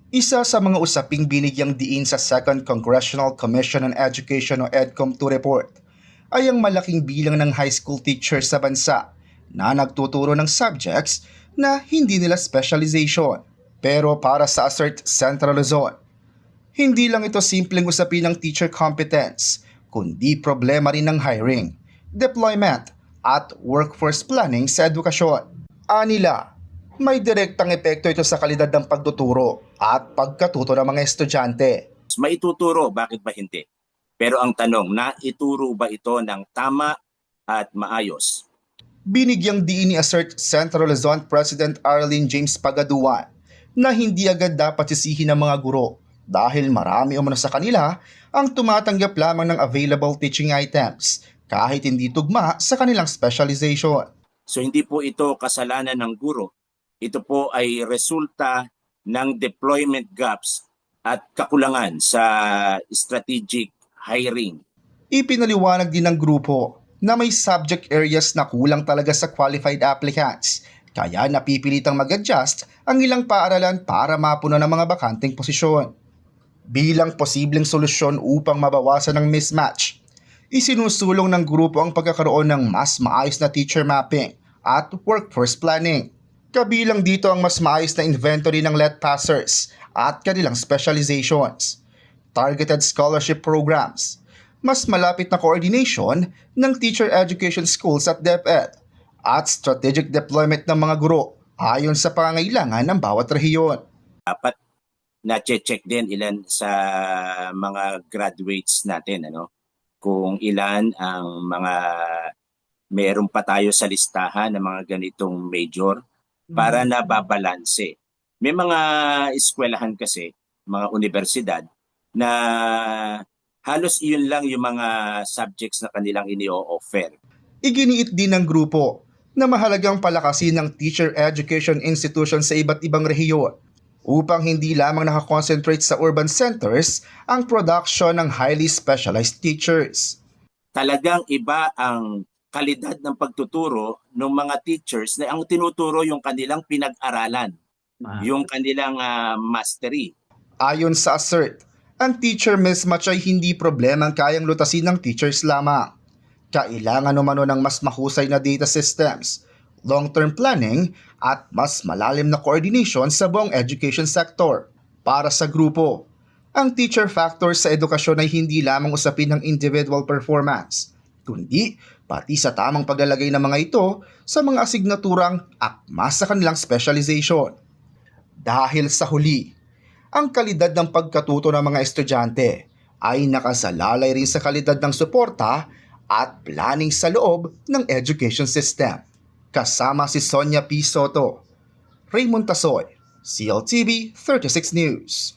Isa sa mga usaping binigyang diin sa Second Congressional Commission on Education o EDCOM 2 report ay ang malaking bilang ng high school teachers sa bansa na nagtuturo ng subjects na hindi nila specialization. Pero para sa Assert Central Luzon, hindi lang ito simpleng usapin ng teacher competence, kundi problema rin ng hiring, deployment, at workforce planning sa edukasyon. Anila, may direktang epekto ito sa kalidad ng pagtuturo at pagkatuto ng mga estudyante. Maituturo, bakit ba hindi? Pero ang tanong, naituro ba ito ng tama at maayos? Binigyang diin ni Assert Central Luzon President Arlene James Pagaduan na hindi agad dapat sisihin ng mga guro dahil marami umano sa kanila ang tumatanggap lamang ng available teaching items kahit hindi tugma sa kanilang specialization. So hindi po ito kasalanan ng guro. Ito po ay resulta ng deployment gaps at kakulangan sa strategic hiring. Ipinaliwanag din ng grupo na may subject areas na kulang talaga sa qualified applicants, kaya napipilitang mag-adjust ang ilang paaralan para mapuno ng mga bakanting posisyon. Bilang posibleng solusyon upang mabawasan ang mismatch, isinusulong ng grupo ang pagkakaroon ng mas maayos na teacher mapping at workforce planning. Kabilang dito ang mas maayos na inventory ng let passers at kanilang specializations, targeted scholarship programs, mas malapit na coordination ng teacher education schools at DepEd, at strategic deployment ng mga guro ayon sa pangangailangan ng bawat rehiyon. Dapat na-check din ilan sa mga graduates natin, kung ilan ang mga meron pa tayo sa listahan ng mga ganitong major para nababalanse. May mga eskwelahan kasi, mga universidad, na halos iyon lang yung mga subjects na kanilang ini-offer. Iginiit din ng grupo na mahalagang palakasin ng teacher education institution sa iba't ibang rehiyon upang hindi lamang nakakonsentrate sa urban centers ang production ng highly specialized teachers. Talagang iba ang kalidad ng pagtuturo ng mga teachers na ang tinuturo yung kanilang pinag-aralan, yung kanilang mastery. Ayon sa Assert, ang teacher mismatch ay hindi problema ang kayang lutasin ng teachers lamang. Kailangan umano ng mas mahusay na data systems, long-term planning, at mas malalim na coordination sa buong education sector. Para sa grupo, ang teacher factor sa edukasyon ay hindi lamang usapin ng individual performance, kundi pati sa tamang paglalagay ng mga ito sa mga asignaturang akma sa kanilang specialization. Dahil sa huli, ang kalidad ng pagkatuto ng mga estudyante ay nakasalalay rin sa kalidad ng suporta at planning sa loob ng education system. Kasama si Sonia P. Soto, Raymond Tasoy, CLTV 36 News.